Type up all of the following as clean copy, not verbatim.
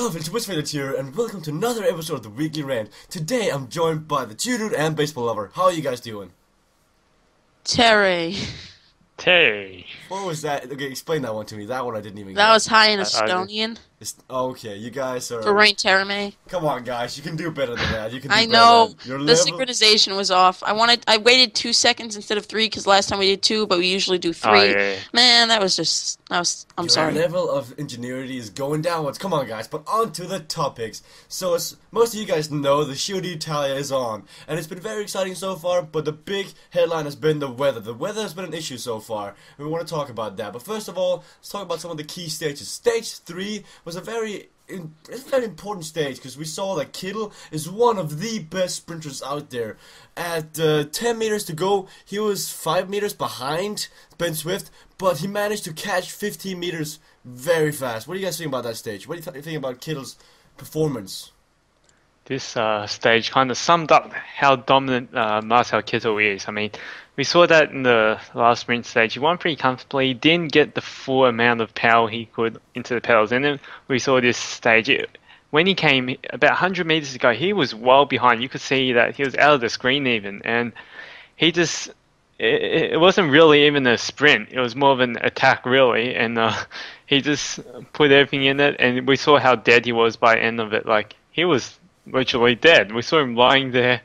Hello, it's Baseballlover312 here, and welcome to another episode of the Weekly Rant. Today, I'm joined by TheChudude and Baseball Lover. How are you guys doing? Terry. Terry. What was that? Okay, explain that one to me. That one I didn't even That get. was high in I- Estonian Okay, you guys are... for Rant Terame. Come on, guys, you can do better than that. You can do I better know than that. Your the level... synchronization was off. I waited 2 seconds instead of 3 because last time we did 2, but we usually do 3. Oh, yeah. Man, I'm Your sorry. level of ingenuity is going downwards. Come on, guys, but on to the topics. So, as most of you guys know, the Giro d'Italia is on, and it's been very exciting so far, but the big headline has been the weather. The weather has been an issue so far, and we want to talk about that. But first of all, let's talk about some of the key stages. Stage 3 was a it's a very important stage because we saw that Kittel is one of the best sprinters out there. At 10 meters to go, he was 5 meters behind Ben Swift, but he managed to catch 15 meters very fast. What do you guys think about that stage? What do you think about Kittel's performance? This stage kind of summed up how dominant Marcel Kittel is. I mean, we saw that in the last sprint stage. He won pretty comfortably, didn't get the full amount of power he could into the pedals. And then we saw this stage. When he came about 100 meters ago, he was well behind. You could see that he was out of the screen even. And he just... It wasn't really even a sprint. It was more of an attack, really. And he just put everything in it. And we saw how dead he was by the end of it. Like, he was literally dead. We saw him lying there,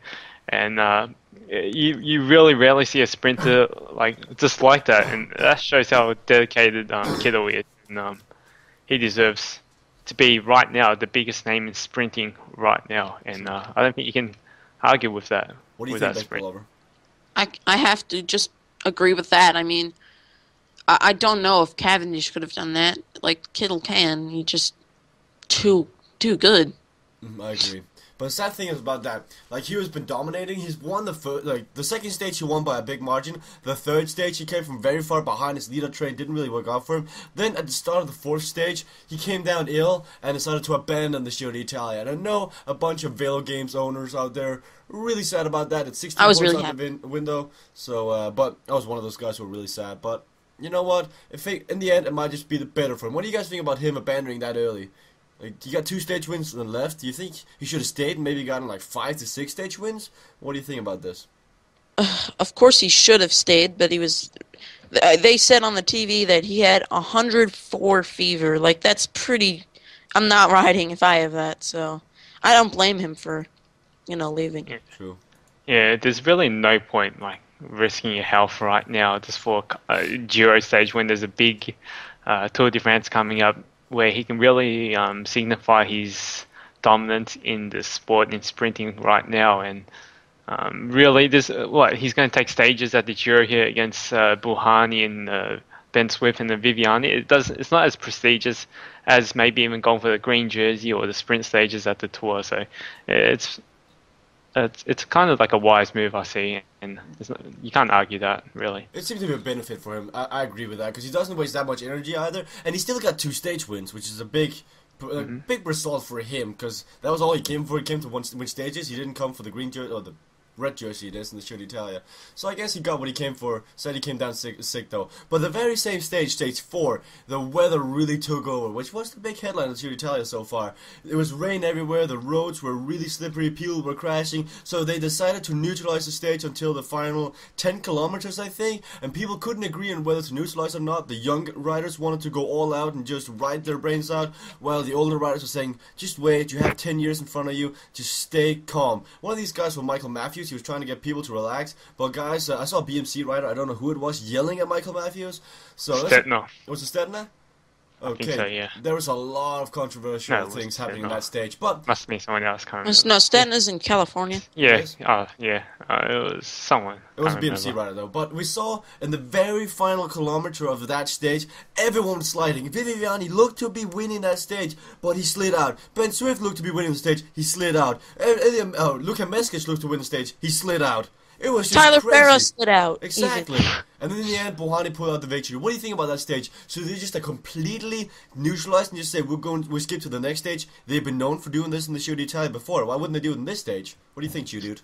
and you really rarely see a sprinter just like that, and that shows how dedicated Kittel is. And he deserves to be right now the biggest name in sprinting right now, and I don't think you can argue with that. What do you with think, that Baseball sprint. Lover? I have to just agree with that. I mean, I don't know if Cavendish could have done that like Kittel can. He just too good. I agree. But the sad thing is about that, like, he has been dominating. He's won the second stage he won by a big margin. The third stage he came from very far behind. His leader train didn't really work out for him. Then at the start of the fourth stage, he came down ill and decided to abandon the Giro d'Italia. And I know a bunch of Velo Games owners out there really sad about that. It's 16 I was points really out the window. So, but I was one of those guys who were really sad. But you know what? In the end, it might just be the better for him. What do you guys think about him abandoning that early? Like, he got 2 stage wins left. Do you think he should have stayed and maybe gotten like 5 to 6 stage wins? What do you think about this? Of course he should have stayed, but he was... They said on the TV that he had 104 fever. Like, that's pretty... I'm not riding if I have that, so... I don't blame him for, leaving. Yeah. True. Yeah, there's really no point risking your health right now just for a Giro stage when there's a big Tour de France coming up, where he can really signify his dominance in the sport in sprinting right now. And really, he's going to take stages at the Giro here against Buhani and Ben Swift and the Viviani. It's not as prestigious as maybe even going for the green jersey or the sprint stages at the Tour. So it's kind of like a wise move, I see, and you can't argue that, really. It seems to be a benefit for him. I agree with that because he doesn't waste that much energy either, and he still got 2 stage wins, which is a big result for him because that was all he came for. He came to win stages. He didn't come for the green jersey or the red jersey it is in the Giro d'Italia. So I guess he got what he came for. Said he came down sick though. But the very same stage 4, the weather really took over, which was the big headline of the Giro d'Italia so far. There was rain everywhere, the roads were really slippery, people were crashing, so they decided to neutralize the stage until the final 10 kilometers, I think, and people couldn't agree on whether to neutralize or not. The young riders wanted to go all out and just ride their brains out, while the older riders were saying, just wait, you have 10 years in front of you, just stay calm. One of these guys was Michael Matthews. He was trying to get people to relax, but guys, I saw a BMC rider, I don't know who it was, yelling at Michael Matthews. So Stettner. Was it Stettner? Okay. I think so, yeah. There was a lot of controversial things happening in that stage, but Must be someone else. Can't No, remember. Stanton's in California. Yeah, Yes. yeah. It was someone. it was a Can't BMC remember. rider though. But we saw in the very final kilometer of that stage, everyone was sliding. Viviani looked to be winning that stage, but he slid out. Ben Swift looked to be winning the stage, he slid out. Luka Meskic looked to win the stage, he slid out. It was just Tyler crazy. Farrow slid out. Exactly. And then in the end, Buhani pulled out the victory. What do you think about that stage? So they just completely neutralized and just say we skip to the next stage. They've been known for doing this in the Giro d'Italia before. Why wouldn't they do it in this stage? What do you think, TheChudude?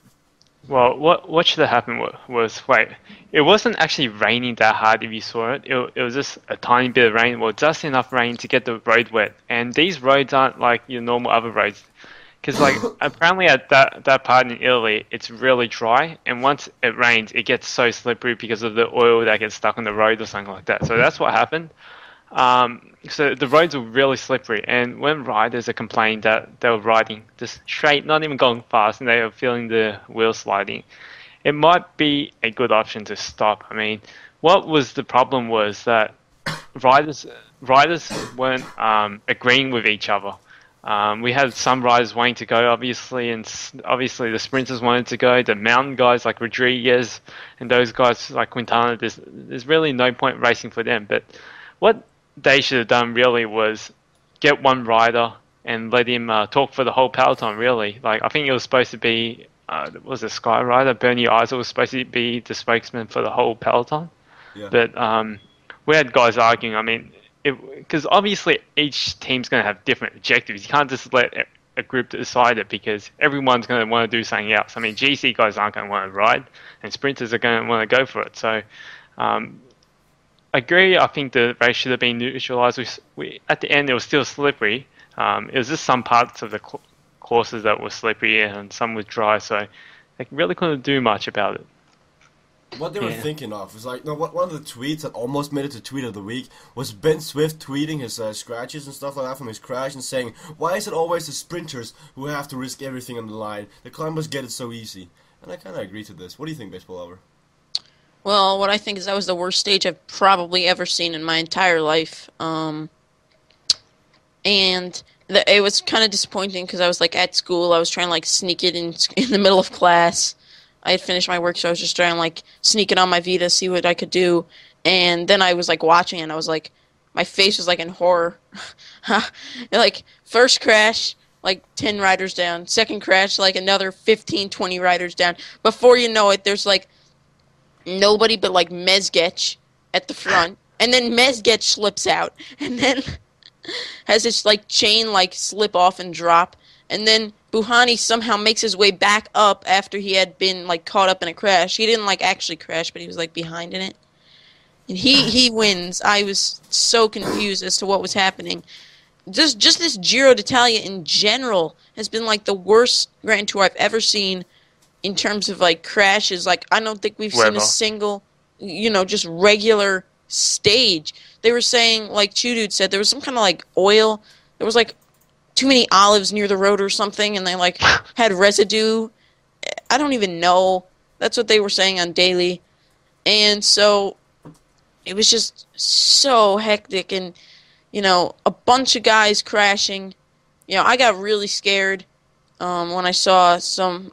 Well, what should have happened was wait, it wasn't actually raining that hard if you saw it. It was just a tiny bit of rain, well, just enough rain to get the road wet. And these roads aren't like your normal other roads, because like apparently at that part in Italy, it's really dry, and once it rains, it gets so slippery because of the oil that gets stuck on the road or something like that. So that's what happened. So the roads were really slippery, and when riders are complaining that they were riding just straight, not even going fast, and they were feeling the wheel sliding, it might be a good option to stop. I mean, what was the problem was that riders weren't agreeing with each other. We had some riders wanting to go, obviously, and obviously the sprinters wanted to go. The mountain guys like Rodriguez and those guys like Quintana, there's really no point racing for them. But what they should have done really was get one rider and let him talk for the whole peloton. Really, like I think it was supposed to be was a Sky rider, Bernie Eisel was supposed to be the spokesman for the whole peloton. Yeah. But we had guys arguing. I mean, because obviously each team's going to have different objectives. You can't just let a group decide it because everyone's going to want to do something else. I mean, GC guys aren't going to want to ride, and sprinters are going to want to go for it. So. I agree. I think the race should have been neutralised. At the end, it was still slippery. It was just some parts of the courses that were slippery and some were dry, so they really couldn't do much about it. What they were thinking of was like, no. One of the tweets that almost made it to tweet of the week was Ben Swift tweeting his scratches and stuff like that from his crash and saying, "Why is it always the sprinters who have to risk everything on the line? The climbers get it so easy." And I kind of agree to this. What do you think, Baseball Lover? Well, what I think is that was the worst stage I've probably ever seen in my entire life. And it was kind of disappointing because I was like at school. I was trying to like sneak it in the middle of class. I had finished my work, so I was just trying to like sneak it on my Vita, see what I could do. And then I was like watching it, and I was like, my face was like in horror. Like first crash, like 10 riders down. Second crash, like another 15, 20 riders down. Before you know it, there's like nobody but like Mezgec at the front, and then Mezgec slips out, and then has this like chain like slip off and drop, and then Buhani somehow makes his way back up after he had been like caught up in a crash. He didn't like actually crash, but he was like behind in it, and he wins. I was so confused as to what was happening. Just this Giro d'Italia in general has been like the worst Grand Tour I've ever seen. In terms of like crashes, like I don't think we've seen a single, just regular stage. They were saying, like TheChudude said, there was some kind of like oil. There was like too many olives near the road or something, and they like had residue. I don't even know. That's what they were saying on Daily, and so it was just so hectic, and a bunch of guys crashing. I got really scared when I saw some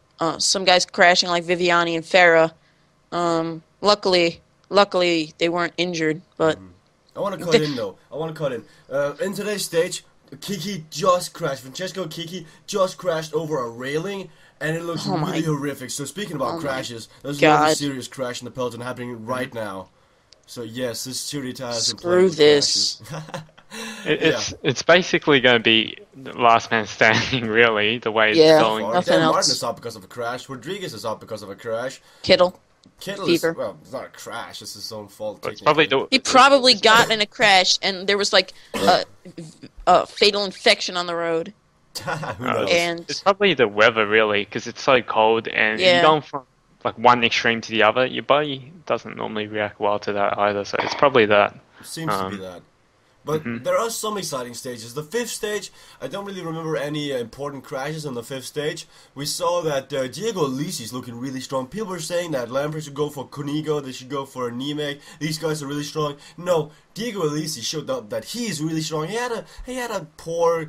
guys crashing like Viviani and Farah. Luckily they weren't injured, but... I want to cut in, though. In today's stage, Kiki just crashed. Francesco Kiki just crashed over a railing, and it looks really horrific. So speaking about crashes, there's another serious crash in the peloton happening right now. So yes, this Surita has been playing with this. It's basically going to be the last man standing, really, the way it's going. Dan Martin is up because of a crash. Rodriguez is up because of a crash. Kittle is, well, it's not a crash. It's his own fault. He probably got in a crash, and there was like a fatal infection on the road. Who knows? And it's probably the weather, really, because it's so cold, and you're going from like one extreme to the other. Your body doesn't normally react well to that either, so it's probably that. It seems to be that. But there are some exciting stages. The fifth stage, I don't really remember any important crashes on the fifth stage. We saw that Diego Alisi is looking really strong. People were saying that Lampert should go for Conigo, they should go for Nemec. These guys are really strong. No, Diego Alisi showed up that he is really strong. He had a poor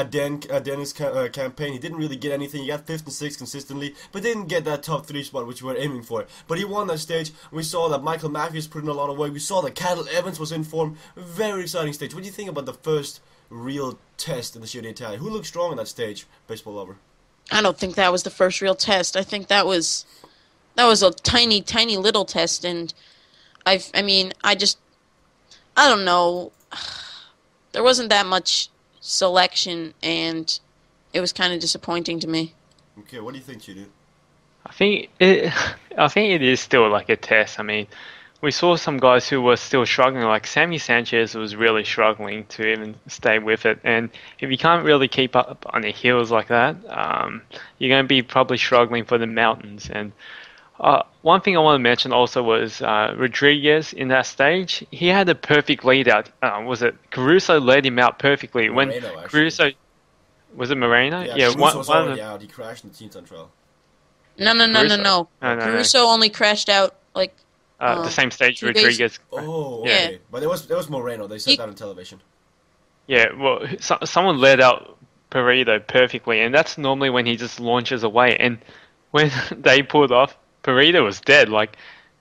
Dennis campaign. He didn't really get anything. He got 5th and 6th consistently, but didn't get that top 3 spot which we were aiming for. But he won that stage. We saw that Michael Matthews put in a lot of work. We saw that Cadel Evans was in form. Very exciting stage. What do you think about the first real test in the Giro d'Italia? Who looked strong in that stage, Baseball Lover? I don't think that was the first real test. I think that was a tiny, tiny little test, and I don't know. There wasn't that much selection, and it was kind of disappointing to me. Okay, what do you think, TheChudude? I think it, I think it is still like a test. I mean, we saw some guys who were still struggling, like Sammy Sanchez was really struggling to even stay with it. And if you can't really keep up on the heels like that, you're going to be probably struggling for the mountains. And one thing I want to mention also was Rodriguez in that stage. He had a perfect lead out. Was it Caruso led him out perfectly? Moreno, when actually. Caruso was it Moreno? Yeah, Caruso was already out. He crashed in the team central. No. Caruso only crashed out like the same stage Rodriguez. Oh, okay. Yeah. But it was Moreno. They said that on television. Yeah, well, someone led out Perito perfectly, and that's normally when he just launches away. And when they pulled off, Perito was dead. Like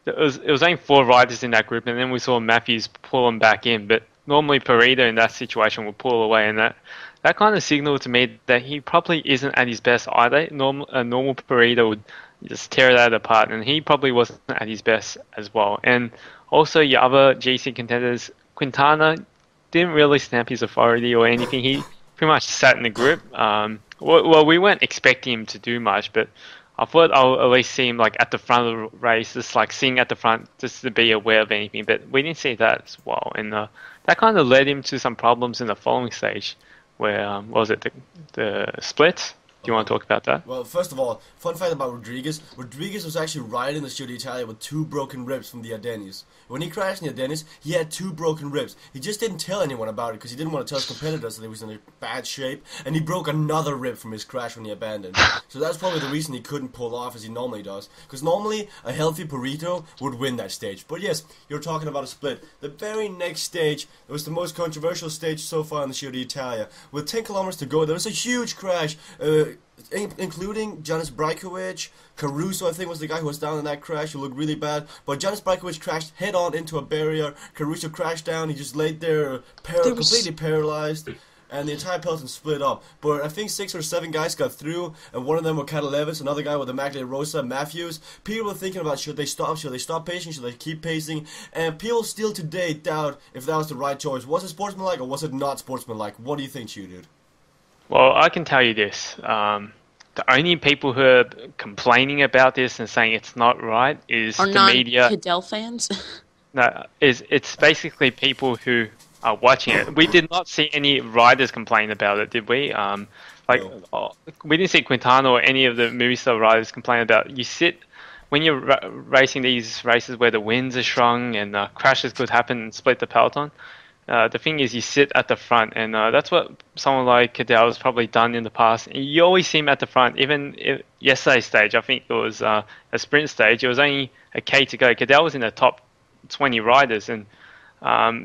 it was only 4 riders in that group, and then we saw Matthews pull him back in. But normally Perito in that situation will pull away, and that kind of signaled to me that he probably isn't at his best either. A normal Perito would just tear that apart, and he probably wasn't at his best as well. And also your other GC contenders, Quintana didn't really stamp his authority or anything. He pretty much sat in the group. Well, we weren't expecting him to do much, but I thought I'll at least see him like at the front of the race, just like sitting at the front, just to be aware of anything. But we didn't see that as well, and that kind of led him to some problems in the following stage, where what was it the splits? Do you want to talk about that? Well, first of all, fun fact about Rodriguez. Rodriguez was actually riding the Giro d'Italia with 2 broken ribs from the Ardennes. When he crashed in the Ardennes, he had 2 broken ribs. He just didn't tell anyone about it because he didn't want to tell his competitors that he was in a bad shape. And he broke another rib from his crash when he abandoned. So that's probably the reason he couldn't pull off as he normally does. Because normally, a healthy Perito would win that stage. But yes, you're talking about a split. The very next stage, it was the most controversial stage so far in the Giro d'Italia. With 10 kilometers to go, there was a huge crash. Including Janis Brajkovic, Caruso I think was the guy who was down in that crash, who looked really bad, but Janis Brajkovic crashed head on into a barrier, Caruso crashed down, he just laid there completely paralyzed, and the entire peloton split up. But I think 6 or 7 guys got through, and one of them were Catalevis, another guy with the Maglia Rosa, Matthews. People were thinking about should they stop pacing, should they keep pacing, and people still today doubt if that was the right choice. Was it sportsmanlike or was it not sportsmanlike? What do you think, TheChudude? Well, I can tell you this. The only people who are complaining about this and saying it's not right is the media. Are non-Cadell fans? No, it's basically people who are watching it. We did not see any riders complain about it, did we? We didn't see Quintana or any of the Movistar riders complain about it. You sit when you're racing these races where the winds are strong and crashes could happen and split the peloton. The thing is, you sit at the front, and that's what someone like Cadell has probably done in the past. You always see him at the front. Even yesterday's stage, I think it was a sprint stage. It was only a K to go. Cadell was in the top 20 riders, and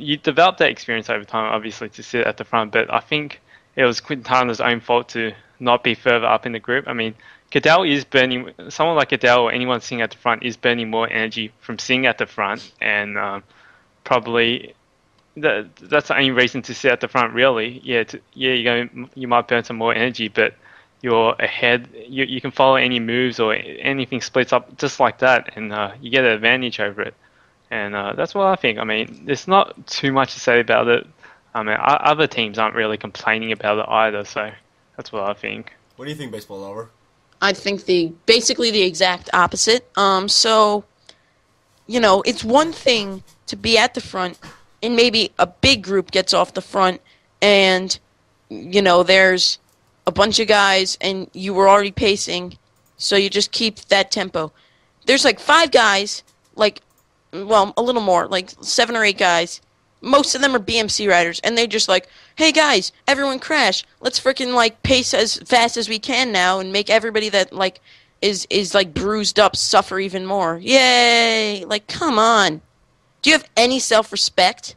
you develop that experience over time, obviously, to sit at the front. But I think it was Quintana's own fault to not be further up in the group. I mean, Cadell is burning. Someone like Cadell or anyone sitting at the front is burning more energy from sitting at the front, and probably. That's the only reason to sit at the front, really. You might burn some more energy, but you're ahead. You can follow any moves or anything splits up just like that, and you get an advantage over it. And that's what I think. I mean, there's not too much to say about it. I mean, other teams aren't really complaining about it either, so that's what I think. What do you think, Baseball Lover? I think basically the exact opposite. So, it's one thing to be at the front, and maybe a big group gets off the front, and, there's a bunch of guys, and you were already pacing, so you just keep that tempo. There's like 5 guys, a little more, like 7 or 8 guys. Most of them are BMC riders, and they're just like, hey guys, everyone crash. Let's freaking pace as fast as we can now and make everybody that is bruised up suffer even more. Yay! Come on. Do you have any self-respect?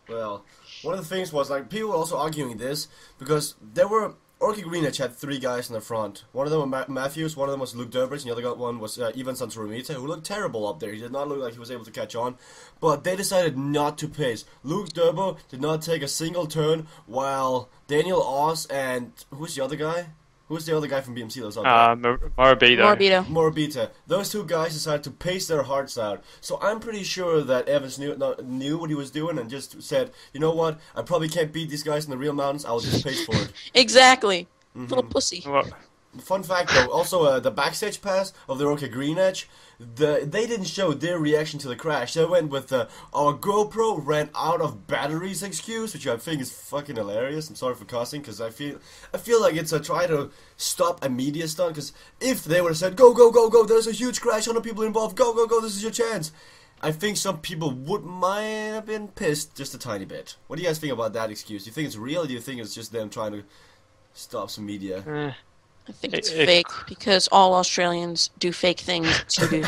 Well, one of the things was, people were also arguing this, because there were, Orki Greenwich had 3 guys in the front. One of them was Matthews, one of them was Luke Durbridge, and the other one was Ivan Santoromita, who looked terrible up there. He did not look like he was able to catch on, but they decided not to pace. Luke Durbo did not take a single turn, while Daniel Oss and, who's the other guy? Who's the other guy from BMC that was up there? Morabito. Those 2 guys decided to pace their hearts out. So I'm pretty sure that Evans knew what he was doing and just said, you know what, I probably can't beat these guys in the real mountains, I'll just pace for it. Exactly. Little pussy. Fun fact though, also the backstage pass of the Roca Green Edge, they didn't show their reaction to the crash. They went with our GoPro ran out of batteries excuse, which I think is fucking hilarious. I'm sorry for cussing because I feel like it's a try to stop a media stunt. Because if they would have said go go go go, there's a huge crash, 100 people involved, go go go, this is your chance. I think some people might have been pissed just a tiny bit. What do you guys think about that excuse? Do you think it's real? Or do you think it's just them trying to stop some media? I think it's fake because all Australians do fake things to do.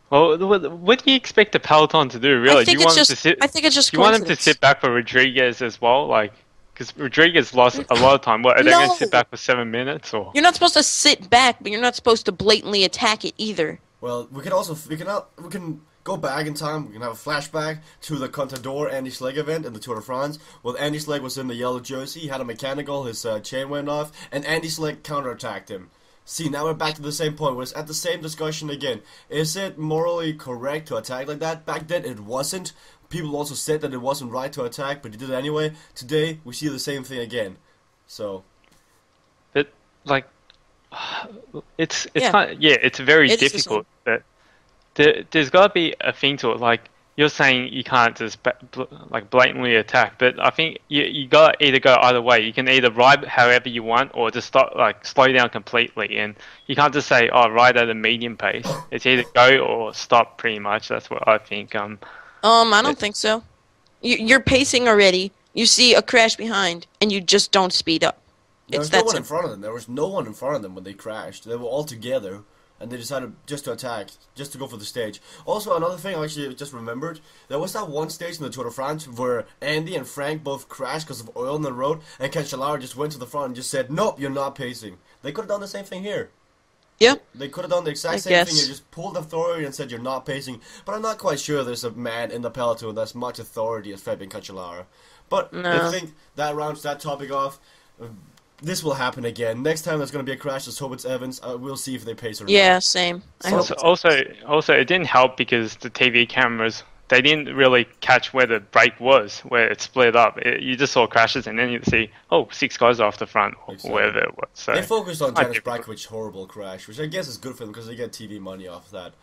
Well, what do you expect the peloton to do? Really, I think it's just. You want them to sit back for Rodriguez as well, like because Rodriguez lost a lot of time. What are they going to sit back for 7 minutes or? You're not supposed to sit back, but you're not supposed to blatantly attack it either. Well, we can go back in time. We can have a flashback to the Contador Andy Schleck event in the Tour de France. Well, Andy Schleck was in the yellow jersey. He had a mechanical. His chain went off, and Andy Schleck counterattacked him. See, now we're back to the same point. We're at the same discussion again. Is it morally correct to attack like that? Back then, it wasn't. People also said that it wasn't right to attack, but he did it anyway. Today, we see the same thing again. So, but like, it's very difficult. But there's got to be a thing to it. Like you're saying, you can't just like blatantly attack. But I think you got to either go either way. You can either ride however you want, or just stop, like slow down completely. And you can't just say, "Oh, ride at a medium pace." It's either go or stop. Pretty much, that's what I think. I don't think so. You're pacing already. You see a crash behind, and you just don't speed up. There was no one in front of them. There was no one in front of them when they crashed. They were all together, and they decided just to attack, just to go for the stage. Also, another thing I actually just remembered, there was that one stage in the Tour de France where Andy and Frank both crashed because of oil on the road, and Cancellara just went to the front and just said, "Nope, you're not pacing." They could have done the same thing here. Yep. They could have done the exact same thing. You just pulled authority and said you're not pacing. But I'm not quite sure there's a man in the peloton with as much authority as Fabian Cancellara. But I think that rounds that topic off. This will happen again. Next time there's going to be a crash, let's hope it's Evans. We'll see if they pace or not. Yeah, same. Also, it didn't help because the TV cameras, they didn't really catch where the break was, where it split up. You just saw crashes, and then you see, 6 guys off the front, or wherever it was. So they focused on Janis Brakovich's horrible crash, which I guess is good for them because they get TV money off that.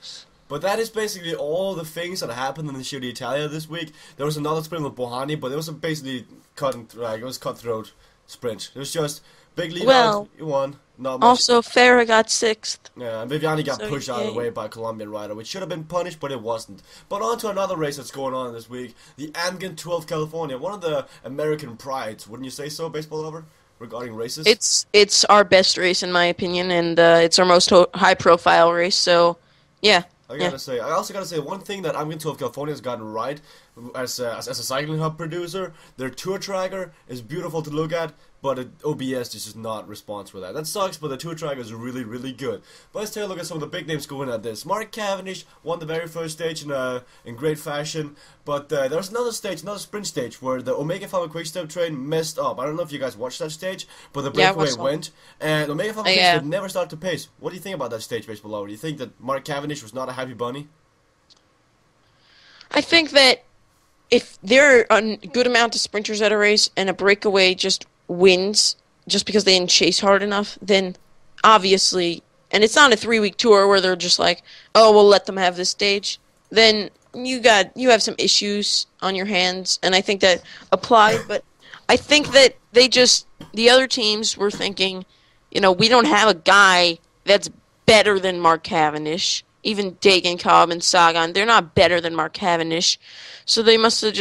But that is basically all the things that happened in the Giro d'Italia this week. There was another sprint with Bohani, but it was basically cutthroat sprint. It was just big lead out, you won. Not much. Also, Farah got 6th. Yeah, and Viviani got pushed out of the way by a Colombian rider, which should have been punished, but it wasn't. But on to another race that's going on this week, the Amgen 12 California, one of the American prides, wouldn't you say so, Baseball Lover, regarding races? It's our best race, in my opinion, and it's our most high-profile race, so, yeah. I also gotta say, one thing that Amgen 12 California has gotten right, as a cycling hub producer, their tour tracker is beautiful to look at, but OBS is just not responsive for that. That sucks, but the tour tracker is really, really good. But let's take a look at some of the big names going at this. Mark Cavendish won the very first stage in great fashion, but there was another sprint stage, where the Omega Pharma Quickstep train messed up. I don't know if you guys watched that stage, but the breakaway went, and Omega Pharma Quickstep never started to pace. What do you think about that stage, Baseball Lover? Do you think that Mark Cavendish was not a happy bunny? I think that if there are a good amount of sprinters at a race and a breakaway just wins just because they didn't chase hard enough, then obviously, and it's not a 3-week tour where they're just like, oh, we'll let them have this stage, then you have some issues on your hands, and I think that applied, but I think that the other teams were thinking, we don't have a guy that's better than Mark Cavendish. Even Dagan Cobb and Sagan, they're not better than Mark Cavendish. So they must have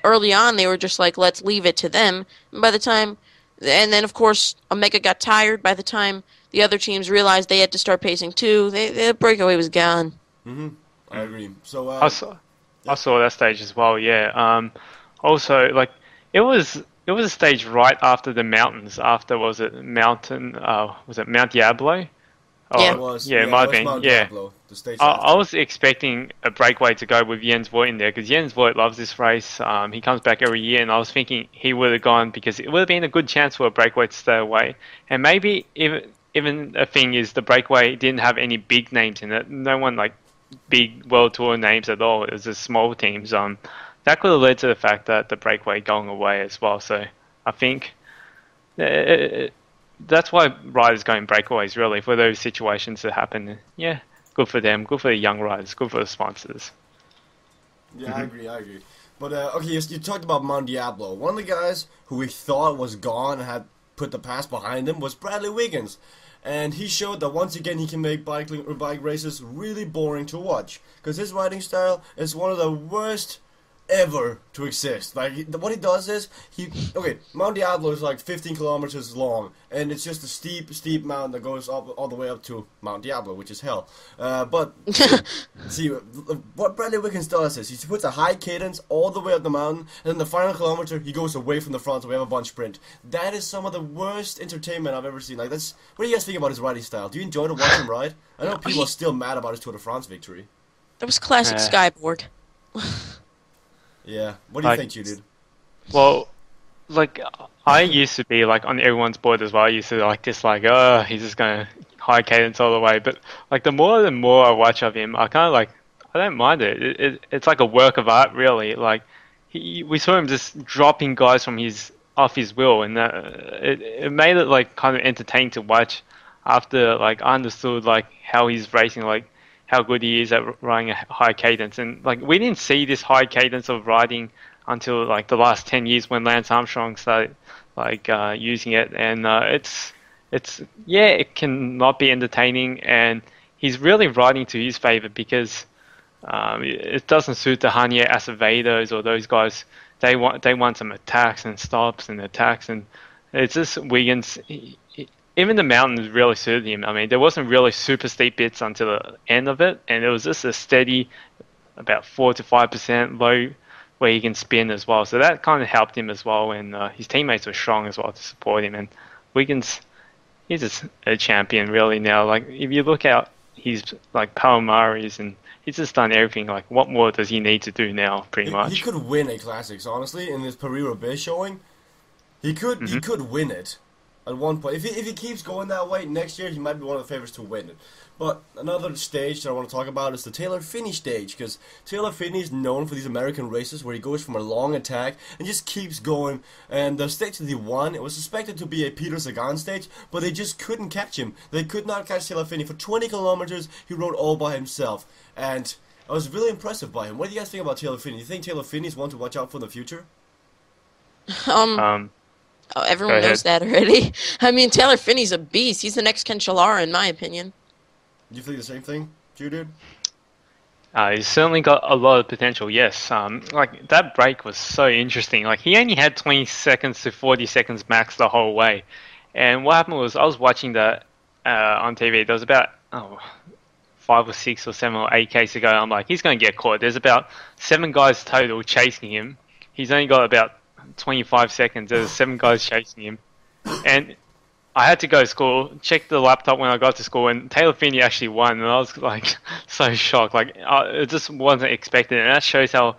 early on, they were just like, let's leave it to them. And then of course, Omega got tired. By the time the other teams realized they had to start pacing too, the breakaway was gone. I agree. So I saw that stage as well. Yeah. Also, like it was a stage right after the mountains. After was it Mount Diablo? Yeah, it was. Yeah, it might have been. Yeah. Diablo, the stage I was expecting a breakaway to go with Jens Voigt in there because Jens Voigt loves this race. He comes back every year, and I was thinking he would have gone because it would have been a good chance for a breakaway to stay away. And maybe even a thing is the breakaway didn't have any big names in it. No one like big World Tour names at all. It was just small teams. That could have led to the fact that the breakaway going away as well. So I think that's why riders go in breakaways, really, for those situations that happen. Yeah, good for them, good for the young riders, good for the sponsors. Yeah, I agree. But, okay, you talked about Mount Diablo. One of the guys who we thought was gone and had put the past behind him was Bradley Wiggins. And he showed that once again he can make bike races really boring to watch. Because his riding style is one of the worst ever to exist. Like, what he does is, Mount Diablo is like 15 kilometers long, and it's just a steep mountain that goes up all the way up to Mount Diablo, which is hell. But, see, what Bradley Wiggins does is, he puts a high cadence all the way up the mountain, and then the final kilometer, he goes away from the front, so we have a bunch sprint. That is some of the worst entertainment I've ever seen. Like, what do you guys think about his riding style? Do you enjoy to watch him ride? I know people are still mad about his Tour de France victory. That was classic Skyborg. Yeah. What do you think, TheChudude? Well, like, I used to be, like, on everyone's board as well. I used to, like, dislike, he's just going to high cadence all the way. But, like, the more I watch of him, I kind of, like, I don't mind it. It's like a work of art, really. Like, we saw him just dropping guys from off his wheel, and it made it, like, kind of entertaining to watch after, like, I understood, like, how he's racing, like, how good he is at riding a high cadence. And like, we didn't see this high cadence of riding until like the last 10 years when Lance Armstrong started like using it. And it can not be entertaining, and he's really riding to his favor because it doesn't suit the Hanya Acevedos or those guys. They want some attacks and stops and attacks, and it's just Wiggins. Even the mountains really suited him. I mean, there wasn't really super steep bits until the end of it, and it was just a steady, about 4 to 5% low, where he can spin as well. So that kind of helped him as well, and his teammates were strong as well to support him. And Wiggins, he's just a champion really now. Like, if you look at his like Palomares, and he's just done everything. Like, what more does he need to do now? Pretty much. He could win a Classics, honestly, in this Paris-Roubaix showing. He could win it. At one point, if he keeps going that way, next year he might be one of the favorites to win it. But another stage that I want to talk about is the Taylor Phinney stage, because Taylor Phinney is known for these American races where he goes from a long attack and just keeps going. And the stage that he won, it was suspected to be a Peter Sagan stage, but they just couldn't catch him. They could not catch Taylor Phinney. For 20 kilometers, he rode all by himself. And I was really impressive by him. What do you guys think about Taylor Phinney? Do you think Taylor Phinney is one to watch out for in the future? Oh, everyone knows that already. I mean, Taylor Phinney's a beast. He's the next Cancellara, in my opinion. Do you think the same thing, TheChudude? He's certainly got a lot of potential, yes. Like, that break was so interesting. Like, he only had 20 seconds to 40 seconds max the whole way. And what happened was, I was watching that on TV. There was about 5 or 6 or 7 or 8 Ks ago. I'm like, he's going to get caught. There's about 7 guys total chasing him. He's only got about 25 seconds. There's 7 guys chasing him, and I had to go to school, check the laptop when I got to school, and Taylor Phinney actually won, and I was like so shocked. Like, it just wasn't expected, and that shows how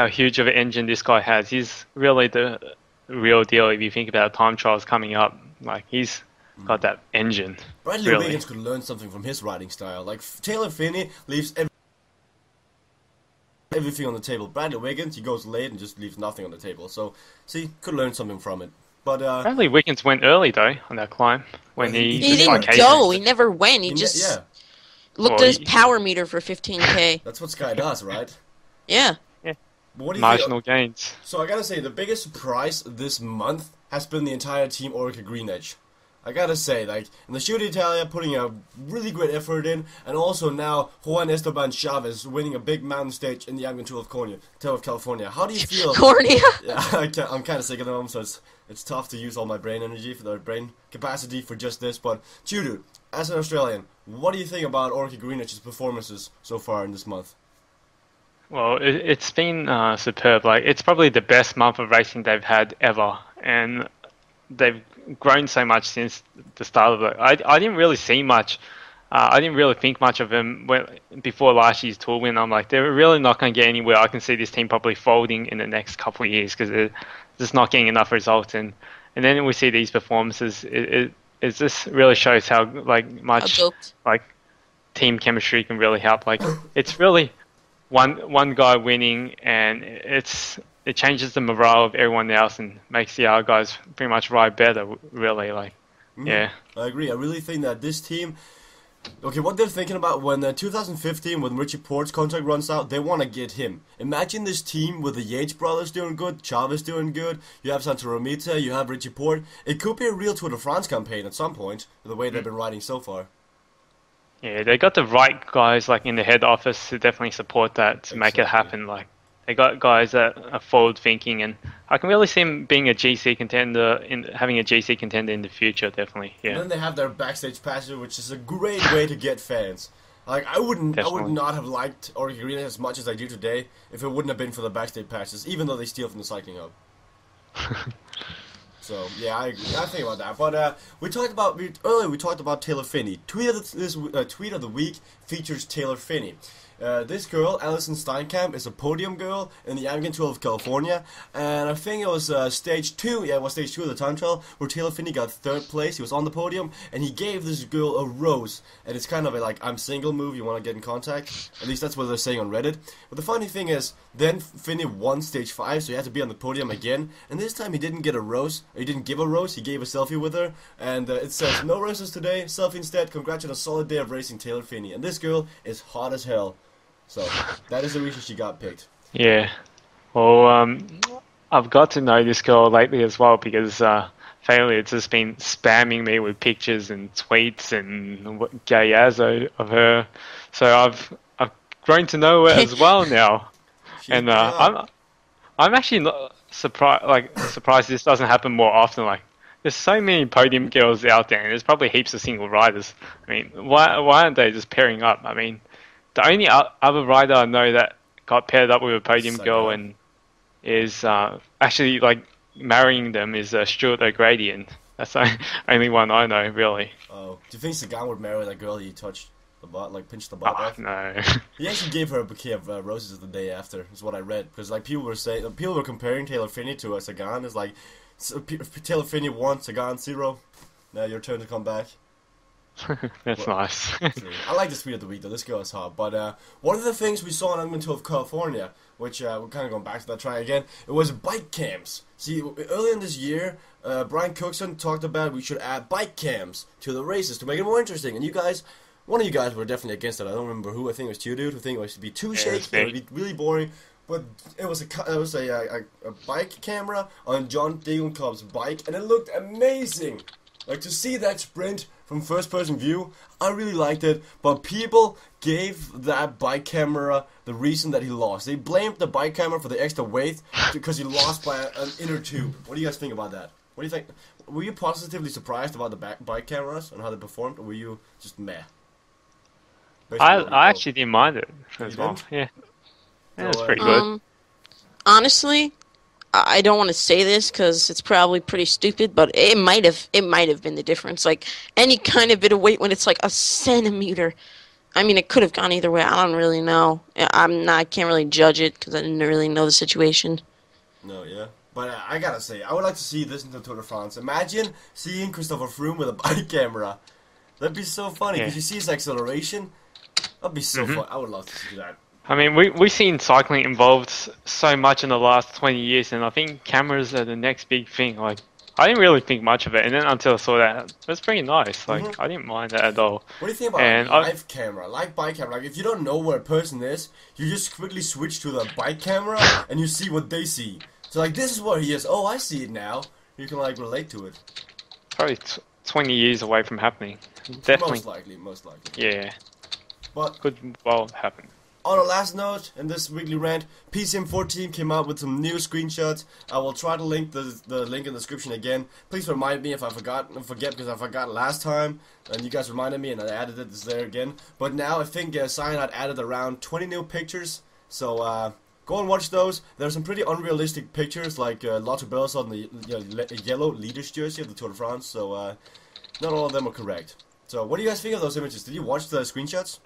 huge of an engine this guy has. He's really the real deal if you think about time trials coming up. Like, he's got that engine. Bradley Wiggins could learn something from his riding style. Like, Taylor Phinney leaves everything on the table. Bradley Wiggins, he goes late and just leaves nothing on the table. So, see, could learn something from it. But Bradley Wiggins went early though on that climb when he didn't go. He never went. He just looked at his power meter for 15K. That's what Sky does, right? Yeah. Yeah. But what do you Marginal think? gains. So I gotta say, the biggest surprise this month has been the entire team Orica Green Edge. I gotta say, like, in the Shoot Italia putting a really great effort in, and also now Juan Esteban Chavez winning a big mountain stage in the Young Tour of California. How do you feel? Cornea? Yeah, I'm kind of sick of them, so it's tough to use all my brain energy for the brain capacity for just this. But TheChudude, as an Australian, what do you think about Orica Green Edge's performances so far in this month? Well, it's been superb. Like, it's probably the best month of racing they've had ever, and they've grown so much since the start of it. I didn't really see much. I didn't really think much of them before last year's tour win. I'm like, they're really not going to get anywhere. I can see this team probably folding in the next couple of years because they're just not getting enough results. And then we see these performances. It just really shows how much team chemistry can really help. Like, it's really one guy winning, and it changes the morale of everyone else and makes the other guys pretty much ride better, really. Like, Yeah. I agree. I really think that this team. Okay, what they're thinking about when 2015, when Richie Porte's contract runs out, they want to get him. Imagine this team with the Yates brothers doing good, Chavez doing good, you have Santoromita, you have Richie Porte. It could be a real Tour de France campaign at some point, the way they've been riding so far. Yeah, they got the right guys like in the head office to definitely support that to make it Exactly. happen. Like they got guys that are forward thinking, and I can really see him being a GC contender having a GC contender in the future. Definitely, And yeah, then they have their backstage passes, which is a great way to get fans. Like I would definitely. not have liked Oregon Arena as much as I do today if it wouldn't have been for the backstage passes, even though they steal from the cycling hub. So yeah, I agree. I think about that. But earlier we talked about Taylor Phinney. Tweet of the week features Taylor Phinney. This girl, Alison Steinkamp, is a podium girl in the American Tour of California, and I think it was stage 2, yeah, it was stage 2 of the time trial, where Taylor Phinney got 3rd place. He was on the podium, and he gave this girl a rose, and it's kind of a, like, I'm single move, you want to get in contact, at least that's what they're saying on Reddit. But the funny thing is, then Phinney won stage 5, so he had to be on the podium again, and this time he didn't get a rose, he didn't give a rose, he gave a selfie with her, and it says, no roses today, selfie instead, congrats on a solid day of racing, Taylor Phinney. And this girl is hot as hell. So, that is the reason she got picked. Yeah. Well, I've got to know this girl lately as well because Failure has just been spamming me with pictures and tweets and gay ass of her. So I've grown to know her as well now, and I'm actually not surprised this doesn't happen more often. Like, there's so many podium girls out there, and there's probably heaps of single riders. I mean, why aren't they just pairing up? I mean, the only other rider I know that got paired up with a podium girl and is actually like marrying them is Stuart O'Grady, and that's the only one I know really. Oh, do you think Sagan would marry that girl he touched the butt, like pinched the butt off? No. He actually gave her a bouquet of roses the day after. Is what I read, because like people were comparing Taylor Phinney to Sagan. It's like Taylor Phinney won, Sagan 0. Now your turn to come back. That's nice. I like the tweet of the week though. This girl is hot. But one of the things we saw in Edmonton of California, which we're kind of going back to that try again, it was bike cams. See, early in this year, Brian Cookson talked about we should add bike cams to the races to make it more interesting. And you guys, one of you guys were definitely against it. I don't remember who. I think it was TheChudude who think it would be too shaky. It would be really boring. But it was a bike camera on John Degenkolb's bike, and it looked amazing. Like, to see that sprint from first-person view, I really liked it, but people gave that bike camera the reason that he lost. They blamed the bike camera for the extra weight because he lost by an inner tube. What do you guys think about that? What do you think? Were you positively surprised about the bike cameras and how they performed, or were you just meh? I actually didn't mind it as well. Yeah, it's pretty good. Honestly, I don't want to say this because it's probably pretty stupid, but it might have been the difference. Like, any kind of bit of weight when it's like a centimeter. I mean, it could have gone either way. I don't really know. I can't really judge it because I didn't really know the situation. No, yeah. But I gotta say, I would like to see this in the Tour de France. Imagine seeing Christopher Froome with a bike camera. That'd be so funny because you see his acceleration. That'd be so fun. I would love to see that. I mean, we've seen cycling involved so much in the last 20 years, and I think cameras are the next big thing. Like, I didn't really think much of it, and then until I saw that, it was pretty nice. Like, I didn't mind that at all. What do you think about a live camera, like bike camera? Like, if you don't know where a person is, you just quickly switch to the bike camera, and you see what they see. So, like, this is where he is. Oh, I see it now. You can, like, relate to it. Probably 20 years away from happening. Definitely. Most likely. Yeah. But could well happen. On a last note, in this weekly rant, PCM 14 came out with some new screenshots. I will try to link the link in the description again. Please remind me if I forget because I forgot last time, and you guys reminded me and I added it. It's there again. But now I think Cyanide added around 20 new pictures, so go and watch those. There's some pretty unrealistic pictures, like Lotto Bells on the yellow leaders jersey of the Tour de France, so not all of them are correct. So what do you guys think of those images? Did you watch the screenshots?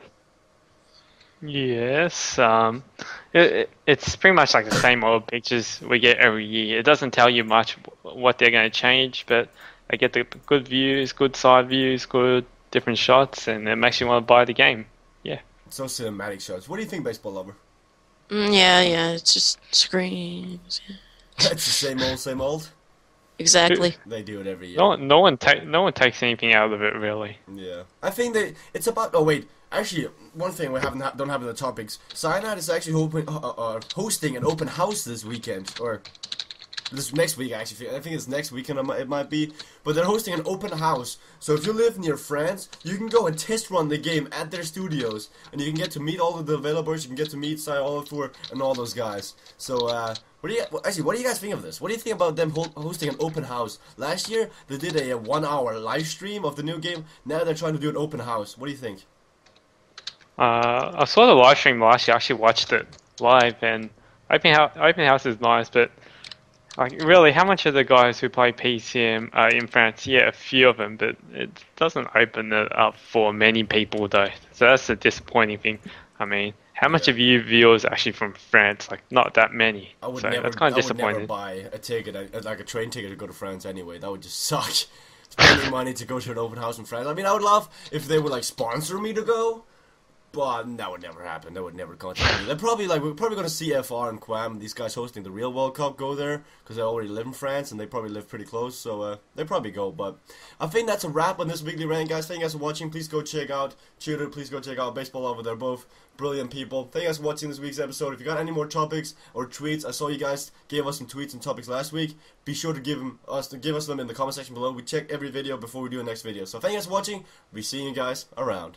Yes, it's pretty much like the same old pictures we get every year. It doesn't tell you much what they're going to change, but they get the good views, good side views, good different shots, and it makes you want to buy the game. Yeah. So cinematic shots. What do you think, Baseball Lover? Yeah, it's just screens. Yeah. It's the same old, same old? Exactly. They do it every year. No one takes anything out of it really. Yeah, I think it's about. Oh wait, actually, one thing we don't have in the topics. Cyanide is actually hosting an open house this weekend, or this next week actually. I think it's next weekend. It might be, but they're hosting an open house. So if you live near France, you can go and test run the game at their studios, and you can get to meet all the developers. You can get to meet Oliver and all those guys. So what do you guys think of this? What do you think about them hosting an open house? Last year they did a 1 hour live stream of the new game. Now they're trying to do an open house. What do you think? I saw the live stream last year. I actually watched it live, and open house is nice, but like really, how much of the guys who play PCM are in France? Yeah, a few of them, but it doesn't open it up for many people though. So that's the disappointing thing. I mean, how much of you viewers are actually from France? Like, not that many. That's kind of disappointing. I would never buy a ticket, like a train ticket to go to France anyway. That would just suck. Spending money to go to an open house in France. I mean, I would love if they would like sponsor me to go. But that would never happen. That would never contact me. They're probably we're probably gonna see FR and Quam, these guys hosting the real World Cup, go there because they already live in France and they probably live pretty close. So they probably go. But I think that's a wrap on this weekly rant, guys. Thank you guys for watching. Please go check out TheChudude. Please go check out Baseballlover. They're both brilliant people. Thank you guys for watching this week's episode. If you got any more topics or tweets, I saw you guys gave us some tweets and topics last week. Be sure to give us them in the comment section below. We check every video before we do the next video. So thank you guys for watching. We'll be seeing you guys around.